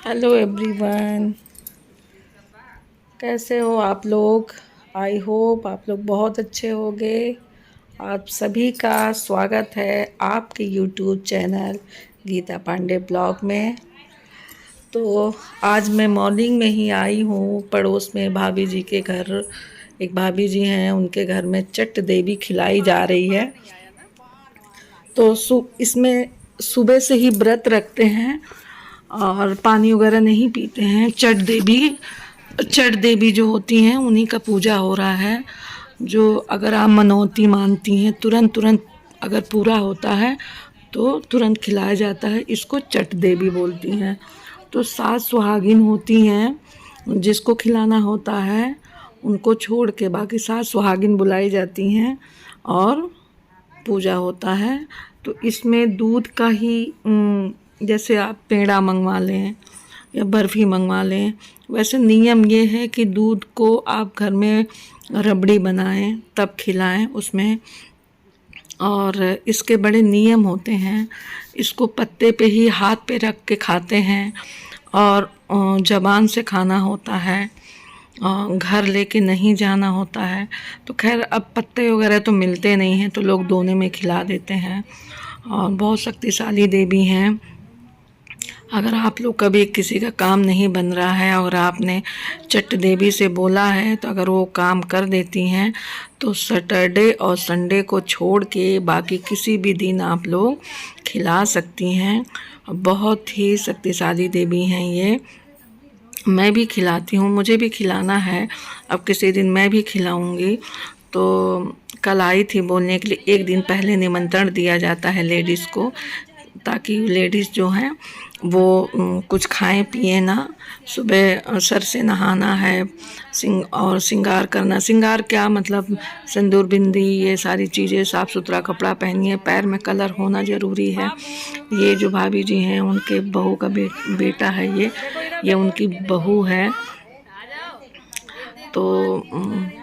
Hello everyone, कैसे हो आप लोग। आई होप आप लोग बहुत अच्छे होंगे। आप सभी का स्वागत है आपके YouTube channel Geeta Pandey blog में। तो आज मैं मॉर्निंग में ही आई हूँ। पड़ोस में भाभी जी के घर, एक भाभी जी हैं, उनके घर में चट देवी खिलाई जा रही है। तो इसमें सुबह से ही व्रत रखते हैं और पानी वगैरह नहीं पीते हैं। चट देवी जो होती हैं उन्हीं का पूजा हो रहा है। जो अगर आप मनौती मानती हैं, तुरंत तुरंत अगर पूरा होता है तो तुरंत खिलाया जाता है। इसको चट देवी बोलती हैं। तो 7 सुहागिन होती हैं, जिसको खिलाना होता है उनको छोड़ के बाकी 7 सुहागिन बुलाई जाती हैं और पूजा होता है। तो इसमें दूध का ही जैसे आप पेड़ा मंगवा लें या बर्फ़ी मंगवा लें, वैसे नियम ये है कि दूध को आप घर में रबड़ी बनाएं तब खिलाएं उसमें। और इसके बड़े नियम होते हैं। इसको पत्ते पे ही हाथ पे रख के खाते हैं और ज़बान से खाना होता है, घर लेके नहीं जाना होता है। तो खैर अब पत्ते वगैरह तो मिलते नहीं हैं तो लोग दोने में खिला देते हैं। और बहुत शक्तिशाली देवी हैं। अगर आप लोग कभी किसी का काम नहीं बन रहा है और आपने चट देवी से बोला है तो अगर वो काम कर देती हैं, तो सैटरडे और संडे को छोड़ के बाकी किसी भी दिन आप लोग खिला सकती हैं। बहुत ही शक्तिशाली देवी हैं ये। मैं भी खिलाती हूँ, मुझे भी खिलाना है। अब किसी दिन मैं भी खिलाऊंगी। तो कल आई थी बोलने के लिए। एक दिन पहले निमंत्रण दिया जाता है लेडीज़ को, ताकि लेडीज़ जो हैं वो कुछ खाएं पिए ना। सुबह सर से नहाना है, और श्रृंगार करना। श्रृंगार क्या मतलब, सिंदूर बिंदी ये सारी चीज़ें, साफ़ सुथरा कपड़ा पहनिए, पैर में कलर होना ज़रूरी है। ये जो भाभी जी हैं उनके बहू का बेटा है ये उनकी बहू है। तो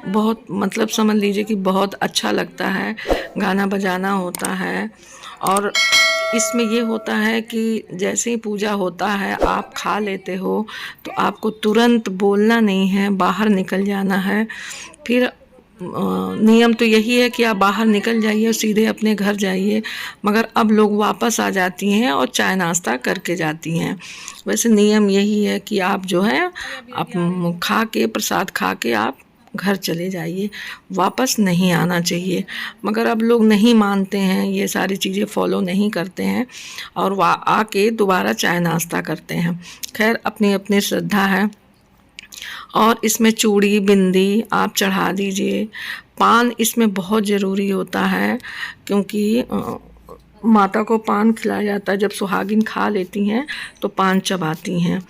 बहुत मतलब समझ लीजिए कि बहुत अच्छा लगता है। गाना बजाना होता है और इसमें ये होता है कि जैसे ही पूजा होता है आप खा लेते हो तो आपको तुरंत बोलना नहीं है, बाहर निकल जाना है। फिर नियम तो यही है कि आप बाहर निकल जाइए और सीधे अपने घर जाइए, मगर अब लोग वापस आ जाती हैं और चाय नाश्ता करके जाती हैं। वैसे नियम यही है कि आप जो है आप खा के, प्रसाद खा के आप घर चले जाइए, वापस नहीं आना चाहिए। मगर अब लोग नहीं मानते हैं, ये सारी चीज़ें फॉलो नहीं करते हैं और आके दोबारा चाय नाश्ता करते हैं। खैर अपनी अपनी श्रद्धा है। और इसमें चूड़ी बिंदी आप चढ़ा दीजिए। पान इसमें बहुत ज़रूरी होता है, क्योंकि माता को पान खिलाया जाता है। जब सुहागिन खा लेती हैं तो पान चबाती हैं,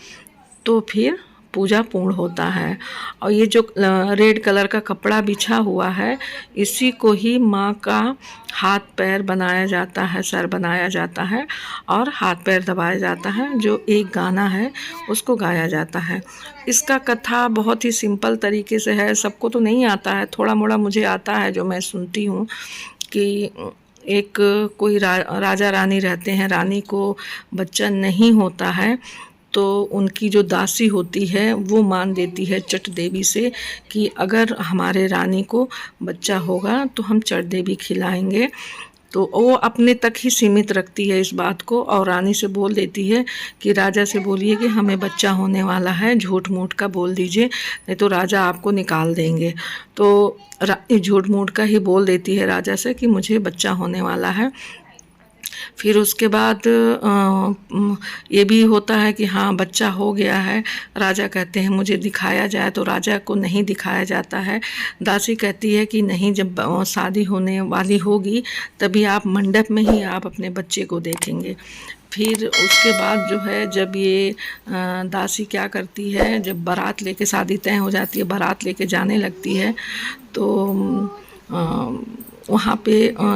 तो फिर पूजा पूर्ण होता है। और ये जो रेड कलर का कपड़ा बिछा हुआ है, इसी को ही माँ का हाथ पैर बनाया जाता है, सर बनाया जाता है और हाथ पैर दबाया जाता है। जो एक गाना है उसको गाया जाता है। इसका कथा बहुत ही सिंपल तरीके से है, सबको तो नहीं आता है, थोड़ा मोड़ा मुझे आता है जो मैं सुनती हूँ। कि एक कोई राजा रानी रहते हैं, रानी को बच्चा नहीं होता है तो उनकी जो दासी होती है वो मान देती है चट देवी से कि अगर हमारे रानी को बच्चा होगा तो हम चट देवी खिलाएंगे। तो वो अपने तक ही सीमित रखती है इस बात को और रानी से बोल देती है कि राजा से बोलिए कि हमें बच्चा होने वाला है, झूठ मूठ का बोल दीजिए, नहीं तो राजा आपको निकाल देंगे। तो रानी झूठ मूठ का ही बोल देती है राजा से कि मुझे बच्चा होने वाला है। फिर उसके बाद ये भी होता है कि हाँ बच्चा हो गया है। राजा कहते हैं मुझे दिखाया जाए, तो राजा को नहीं दिखाया जाता है। दासी कहती है कि नहीं, जब शादी होने वाली होगी तभी आप मंडप में ही आप अपने बच्चे को देखेंगे। फिर उसके बाद जो है, जब ये दासी क्या करती है, जब बारात लेके शादी तय हो जाती है, बारात लेके जाने लगती है, तो वहाँ पे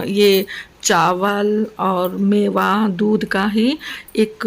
ये चावल और मेवा दूध का ही एक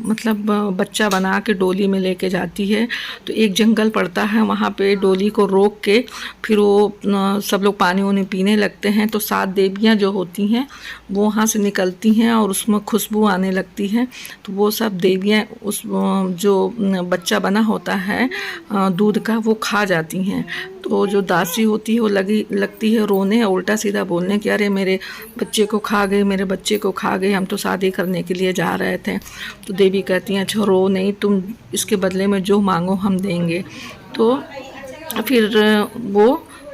मतलब बच्चा बना के डोली में लेके जाती है। तो एक जंगल पड़ता है, वहाँ पे डोली को रोक के फिर वो सब लोग पानी वानी पीने लगते हैं। तो 7 देवियाँ जो होती हैं वो वहाँ से निकलती हैं और उसमें खुशबू आने लगती है। तो वो सब देवियाँ उस जो बच्चा बना होता है दूध का वो खा जाती हैं। तो जो दासी होती है वो लगती है रोने और उल्टा सीधा बोलने कि अरे मेरे बच्चे को खा गई, मेरे बच्चे को खा गई, हम तो शादी करने के लिए जा रहे थे। तो देवी कहती हैं अच्छा रो नहीं, तुम इसके बदले में जो मांगो हम देंगे। तो फिर वो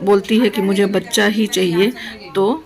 बोलती है कि मुझे बच्चा ही चाहिए। तो